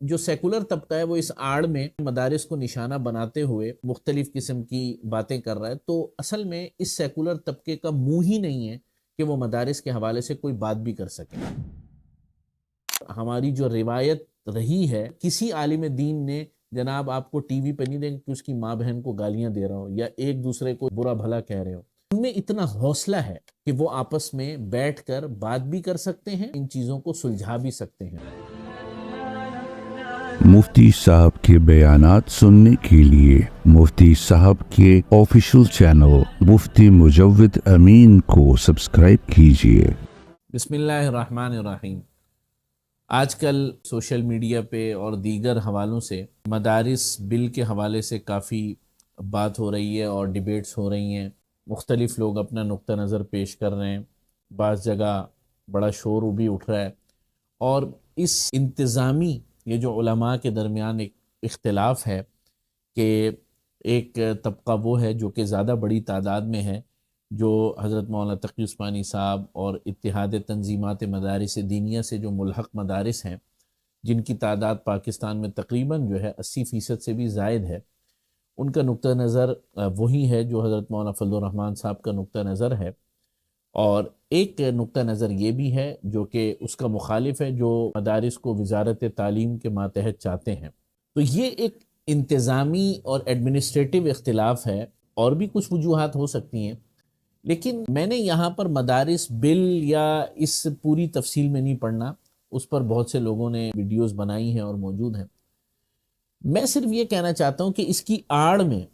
جو سیکولر طبقہ ہے وہ اس آڑ میں مدارس کو نشانہ بناتے ہوئے مختلف قسم کی باتیں کر رہا ہے، تو اصل میں اس سیکولر طبقے کا منہ ہی نہیں ہے کہ وہ مدارس کے حوالے سے کوئی بات بھی کر سکے۔ ہماری جو روایت رہی ہے، کسی عالم دین نے جناب آپ کو ٹی وی پہ نہیں دیکھا کہ اس کی ماں بہن کو گالیاں دے رہا ہو یا ایک دوسرے کو برا بھلا کہہ رہے ہو۔ ان میں اتنا حوصلہ ہے کہ وہ آپس میں بیٹھ کر بات بھی کر سکتے ہیں، ان چیزوں کو سلجھا بھی سکتے ہیں۔ مفتی صاحب کے بیانات سننے کے لیے مفتی صاحب کے آفیشیل چینل مفتی مجود امین کو سبسکرائب کیجیے۔ بسم اللہ الرحمن الرحیم۔ آج کل سوشل میڈیا پہ اور دیگر حوالوں سے مدارس بل کے حوالے سے کافی بات ہو رہی ہے اور ڈیبیٹس ہو رہی ہیں، مختلف لوگ اپنا نقطہ نظر پیش کر رہے ہیں، بعض جگہ بڑا شور بھی اٹھ رہا ہے، اور اس انتظامی یہ جو علماء کے درمیان ایک اختلاف ہے کہ ایک طبقہ وہ ہے جو کہ زیادہ بڑی تعداد میں ہے، جو حضرت مولانا تقی عثمانی صاحب اور اتحاد تنظیمات مدارس دینیہ سے جو ملحق مدارس ہیں، جن کی تعداد پاکستان میں تقریباً جو ہے 80% سے بھی زائد ہے، ان کا نقطہ نظر وہی ہے جو حضرت مولانا فضل الرحمن صاحب کا نقطہ نظر ہے، اور ایک نقطہ نظر یہ بھی ہے جو کہ اس کا مخالف ہے، جو مدارس کو وزارت تعلیم کے ماتحت چاہتے ہیں۔ تو یہ ایک انتظامی اور ایڈمنسٹریٹو اختلاف ہے، اور بھی کچھ وجوہات ہو سکتی ہیں، لیکن میں نے یہاں پر مدارس بل یا اس پوری تفصیل میں نہیں پڑھنا، اس پر بہت سے لوگوں نے ویڈیوز بنائی ہیں اور موجود ہیں۔ میں صرف یہ کہنا چاہتا ہوں کہ اس کی آڑ میں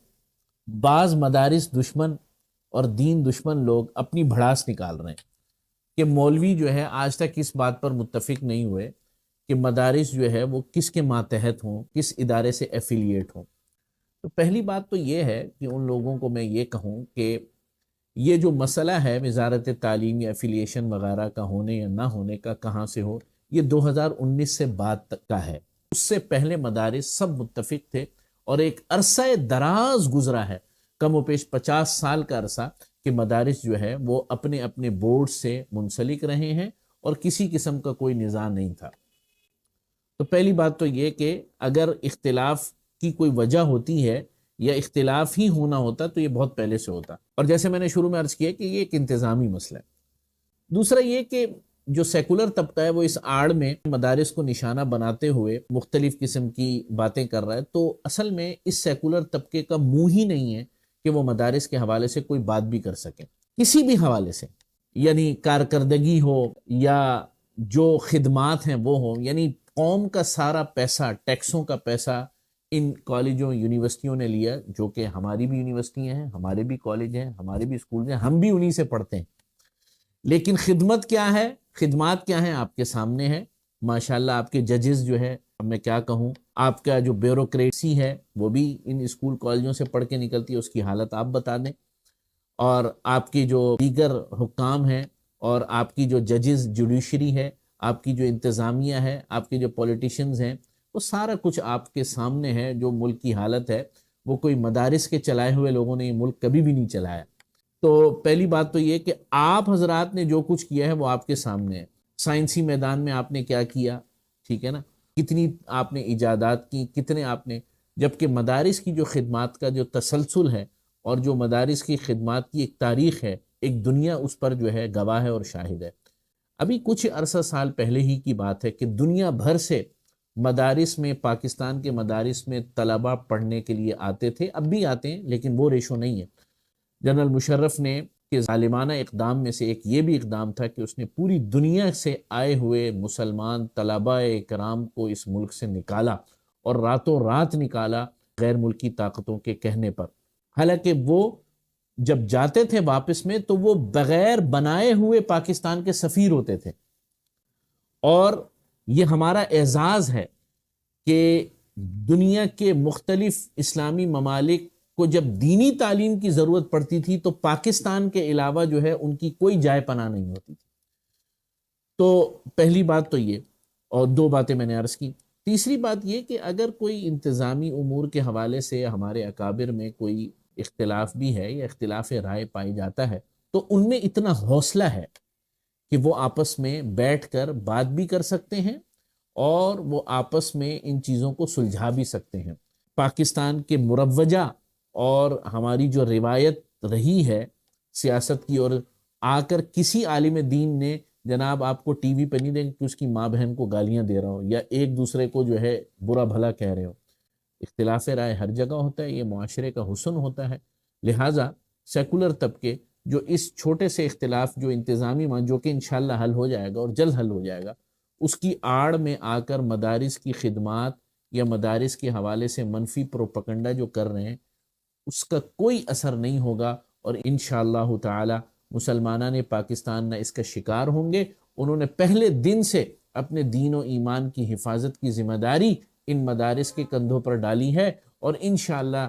بعض مدارس دشمن اور دین دشمن لوگ اپنی بھڑاس نکال رہے ہیں کہ مولوی جو ہے آج تک اس بات پر متفق نہیں ہوئے کہ مدارس جو ہے وہ کس کے ماتحت ہوں، کس ادارے سے ایفیلیٹ ہوں۔ تو پہلی بات تو یہ ہے کہ ان لوگوں کو میں یہ کہوں کہ یہ جو مسئلہ ہے وزارت تعلیم یا ایفیلیشن وغیرہ کا ہونے یا نہ ہونے کا کہاں سے ہو، یہ 2019 سے بعد تک کا ہے۔ اس سے پہلے مدارس سب متفق تھے، اور ایک عرصہ دراز گزرا ہے، کم و بیش 50 سال کا عرصہ، کہ مدارس جو ہے وہ اپنے اپنے بورڈ سے منسلک رہے ہیں اور کسی قسم کا کوئی نزاع نہیں تھا۔ تو پہلی بات تو یہ کہ اگر اختلاف کی کوئی وجہ ہوتی ہے یا اختلاف ہی ہونا ہوتا تو یہ بہت پہلے سے ہوتا، اور جیسے میں نے شروع میں عرض کیا کہ یہ ایک انتظامی مسئلہ ہے۔ دوسرا یہ کہ جو سیکولر طبقہ ہے وہ اس آڑ میں مدارس کو نشانہ بناتے ہوئے مختلف قسم کی باتیں کر رہا ہے، تو اصل میں اس سیکولر طبقے کا منہ ہی نہیں ہے کہ وہ مدارس کے حوالے سے کوئی بات بھی کر سکیں، کسی بھی حوالے سے، یعنی کارکردگی ہو یا جو خدمات ہیں وہ ہوں، یعنی قوم کا سارا پیسہ، ٹیکسوں کا پیسہ ان کالجوں یونیورسٹیوں نے لیا، جو کہ ہماری بھی یونیورسٹیاں ہیں، ہمارے بھی کالج ہیں، ہمارے بھی اسکول ہیں، ہم بھی انہی سے پڑھتے ہیں، لیکن خدمت کیا ہے، خدمات کیا ہیں آپ کے سامنے ہے۔ ماشاءاللہ آپ کے ججز جو ہے، میں کیا کہوں، آپ کا جو بیوروکریسی ہے وہ بھی ان اسکول کالجوں سے پڑھ کے نکلتی ہے، اس کی حالت آپ بتا دیں، اور آپ کی جو دیگر حکام ہیں اور آپ کی جو ججز جوڈیشری ہے، آپ کی جو انتظامیہ ہے، آپ کے جو پولیٹیشنز ہیں، وہ سارا کچھ آپ کے سامنے ہے۔ جو ملک کی حالت ہے وہ کوئی مدارس کے چلائے ہوئے لوگوں نے یہ ملک کبھی بھی نہیں چلایا۔ تو پہلی بات تو یہ کہ آپ حضرات نے جو کچھ کیا ہے وہ آپ کے سامنے ہے۔ سائنسی میدان میں آپ نے کیا کیا، ٹھیک ہے نا، کتنی آپ نے ایجادات کی، کتنے آپ نے، جبکہ مدارس کی جو خدمات کا جو تسلسل ہے اور جو مدارس کی خدمات کی ایک تاریخ ہے، ایک دنیا اس پر جو ہے گواہ ہے اور شاہد ہے۔ ابھی کچھ عرصہ سال پہلے ہی کی بات ہے کہ دنیا بھر سے مدارس میں، پاکستان کے مدارس میں طلباء پڑھنے کے لیے آتے تھے، اب بھی آتے ہیں لیکن وہ ریشو نہیں ہے۔ جنرل مشرف نے کہ ظالمانہ اقدام میں سے ایک یہ بھی اقدام تھا کہ اس نے پوری دنیا سے آئے ہوئے مسلمان طلباء کرام کو اس ملک سے نکالا، اور راتوں رات نکالا غیر ملکی طاقتوں کے کہنے پر۔ حالانکہ وہ جب جاتے تھے واپس میں تو وہ بغیر بنائے ہوئے پاکستان کے سفیر ہوتے تھے، اور یہ ہمارا اعزاز ہے کہ دنیا کے مختلف اسلامی ممالک کو جب دینی تعلیم کی ضرورت پڑتی تھی تو پاکستان کے علاوہ جو ہے ان کی کوئی جائے پناہ نہیں ہوتی تھی۔ تو پہلی بات تو یہ، اور دو باتیں میں نے عرض کی۔ تیسری بات یہ کہ اگر کوئی انتظامی امور کے حوالے سے ہمارے اکابر میں کوئی اختلاف بھی ہے یا اختلاف رائے پائی جاتا ہے، تو ان میں اتنا حوصلہ ہے کہ وہ آپس میں بیٹھ کر بات بھی کر سکتے ہیں، اور وہ آپس میں ان چیزوں کو سلجھا بھی سکتے ہیں۔ پاکستان کے مروجہ اور ہماری جو روایت رہی ہے سیاست کی، اور آ کر کسی عالم دین نے جناب آپ کو ٹی وی پہ نہیں دیں کہ اس کی ماں بہن کو گالیاں دے رہا ہو یا ایک دوسرے کو جو ہے برا بھلا کہہ رہے ہو۔ اختلاف رائے ہر جگہ ہوتا ہے، یہ معاشرے کا حسن ہوتا ہے۔ لہٰذا سیکولر طبقے جو اس چھوٹے سے اختلاف جو انتظامی جو کہ انشاءاللہ حل ہو جائے گا اور جلد حل ہو جائے گا، اس کی آڑ میں آ کر مدارس کی خدمات یا مدارس کے حوالے سے منفی پروپیگنڈا جو کر رہے ہیں، اس کا کوئی اثر نہیں ہوگا، اور انشاءاللہ تعالی مسلمانان پاکستان نہ اس کا شکار ہوں گے۔ انہوں نے پہلے دن سے اپنے دین و ایمان کی حفاظت کی ذمہ داری ان مدارس کے کندھوں پر ڈالی ہے، اور انشاءاللہ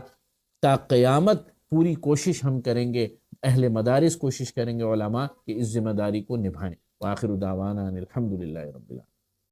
تا قیامت پوری کوشش ہم کریں گے، اہل مدارس کوشش کریں گے علماء کہ اس ذمہ داری کو نبھائیں۔ وآخر دعوانا ان الحمدللہ رب العالمین۔